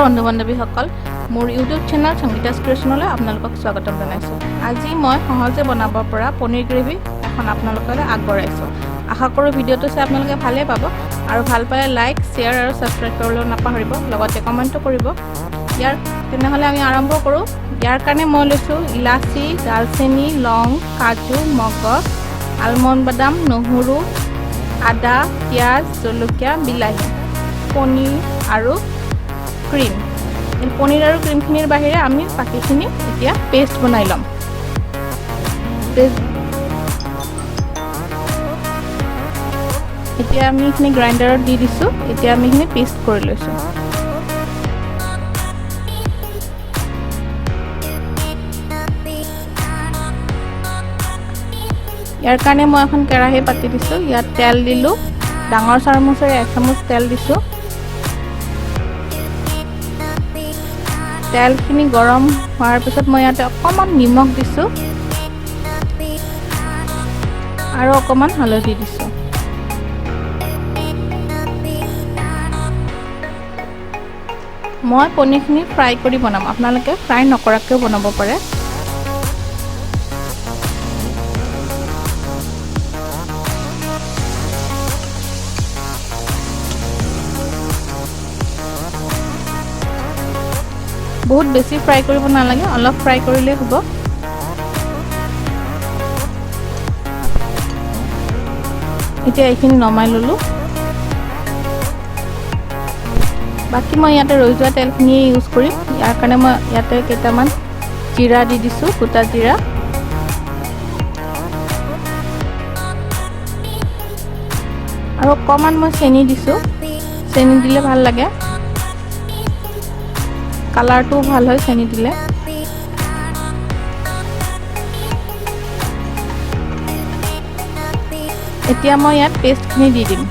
বন্ধু বান্ধৱীসকল মোৰ YouTube channel Sangeeta ক্ৰিয়েশ্যনলৈ আপোনালোকক স্বাগতম জনাইছোঁ। আজি মই সহজে বনাব পৰা পনীৰ গ্ৰেভি এখন আপোনালোকলৈ আগবঢ়াইছোঁ। আশা কৰোঁ ভিডিঅ'টো চাই আপোনালোকে ভালেই পাব আৰু ভাল পালে লাইক, শ্বেয়াৰ আৰু ছাবস্ক্ৰাইব কৰিবলৈ নাপাহৰিব, লগতে কমেণ্টো কৰিব। তেনেহ'লে আমি আৰম্ভ কৰোঁ। ইয়াৰ কাৰণে মই লৈছোঁ ইলাচি, দালচেনি, লং, কাজু, মগজ, আলমণ্ড বাদাম, নহৰু, আদা, পিঁয়াজ, জলকীয়া, বিলাহী, পনীৰ আৰু ক্ৰীম। পনীৰ আৰু ক্ৰীমখিনিৰ বাহিৰে আমি বাকীখিনি এতিয়া পেষ্ট বনাই ল'ম। এতিয়া আমি এইখিনি গ্ৰাইণ্ডাৰত দি দিছোঁ। এতিয়া আমি এইখিনি পেষ্ট কৰি লৈছোঁ। ইয়াৰ কাৰণে মই এখন কেৰাহী পাতি দিছোঁ। ইয়াত তেল দিলোঁ। ডাঙৰ চামুচেৰে 1 চামুচ তেল দিছোঁ। তেলখিনি গৰম হোৱাৰ পিছত মই ইয়াতে অকণমান নিমখ দিছোঁ আৰু অকণমান হালধি দিছোঁ। মই পনীৰখিনি ফ্ৰাই কৰি বনাম, আপোনালোকে ফ্ৰাই নকৰাকৈও বনাব পাৰে। বহুত বেছি ফ্ৰাই কৰিব নালাগে, অলপ ফ্ৰাই কৰিলেই হ'ব। এতিয়া এইখিনি নমাই ল'লোঁ। বাকী মই ইয়াতে ৰৈ যোৱা তেলখিনিয়ে ইউজ কৰিম। ইয়াৰ কাৰণে মই ইয়াতে কেইটামান জিৰা দি দিছোঁ, গোটা জিৰা। আৰু অকণমান মই চেনি দিছোঁ। চেনি দিলে ভাল লাগে, কালাৰটোও ভাল হয় চেনি দিলে। এতিয়া মই ইয়াত পেষ্টখিনি দি দিম।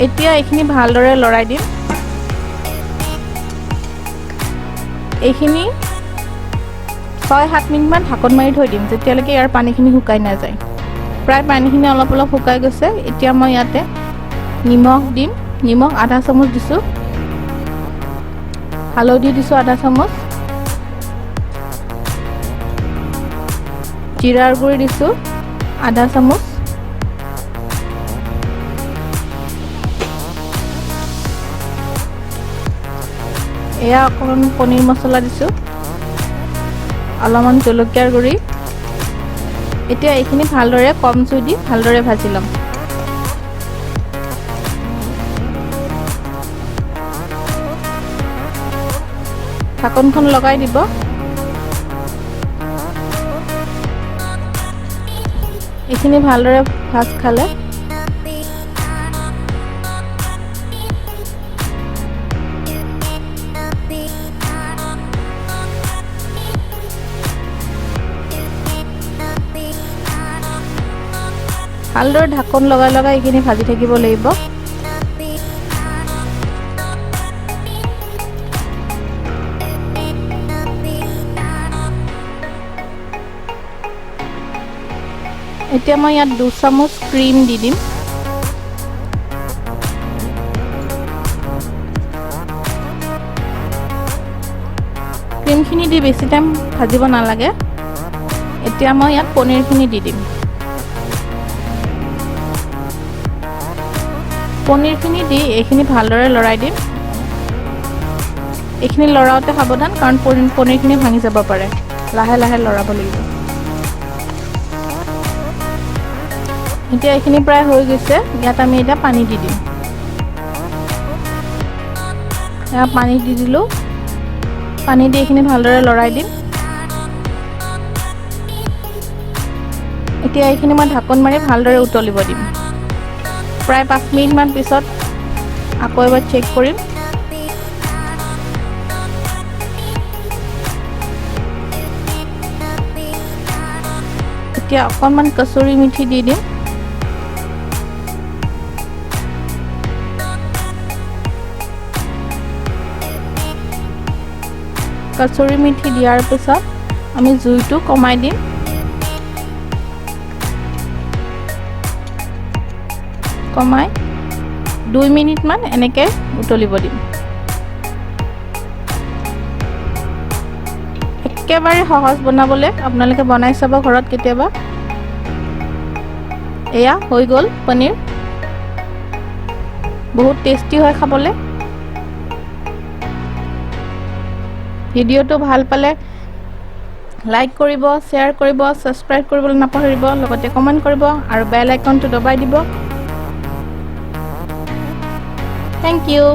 এতিয়া এইখিনি ভালদৰে লৰাই দিম। এইখিনি 6-7 মিনিটমান ঢাকন মাৰি থৈ দিম, যেতিয়ালৈকে ইয়াৰ পানীখিনি শুকাই নাযায়। প্ৰায় পানীখিনি অলপ অলপ শুকাই গৈছে। এতিয়া মই ইয়াতে নিমখ দিম। নিমখ আধা চামুচ দিছোঁ। হালধি দিছোঁ আধা চামুচ। জিৰাৰ গুড়ি দিছোঁ আধা চামুচ। এয়া অকণমান পনীৰ মছলা দিছোঁ, অলপমান জলকীয়াৰ গুড়ি। এতিয়া এইখিনি ভালদৰে কম জুই দি ভালদৰে ভাজি ল'ম। ঢাকনখন লগাই দিব। এইখিনি ভালদৰে ভাজ খালে ভালদৰে ঢাকন লগাই লগাই এইখিনি ভাজি থাকিব লাগিব। এতিয়া মই ইয়াত 2 চামুচ ক্ৰীম দি দিম। ক্ৰীমখিনি দি বেছি টাইম ভাজিব নালাগে। এতিয়া মই ইয়াত পনীৰখিনি দি দিম। পনীৰখিনি দি এইখিনি ভালদৰে লৰাই দিম। এইখিনি লৰাওঁতে সাৱধান, কাৰণ পনীৰখিনি ভাঙি যাব পাৰে। লাহে লাহে লৰাব লাগিব। এতিয়া এইখিনি প্ৰায় হৈ গৈছে। ইয়াত আমি এতিয়া পানী দি দিম। ইয়াত পানী দি দিলোঁ। পানী দি এইখিনি ভালদৰে লৰাই দিম। এতিয়া এইখিনি মই ঢাকন মাৰি ভালদৰে উতলিব দিম। প্ৰায় 5 মিনিটমান পিছত আকৌ এবাৰ চেক কৰিম। এতিয়া অকণমান কচুৰি মেথি দি দিম। কচুৰি মেথি দিয়াৰ পিছত আমি জুইটো কমাই দিম। কমাই 2 মিনিটমান এনেকৈ উতলিব দিম। একেবাৰে সহজ বনাবলৈ, আপোনালোকে বনাই চাব ঘৰত কেতিয়াবা। এয়া হৈ গ'ল পনীৰ। বহুত টেষ্টি হয় খাবলৈ। ভিডিঅ'টো ভাল পালে লাইক কৰিব, শ্বেয়াৰ কৰিব, ছাবস্ক্ৰাইব কৰিবলৈ নাপাহৰিব, লগতে কমেণ্ট কৰিব আৰু বেল আইকনটো দবাই দিব। Thank U.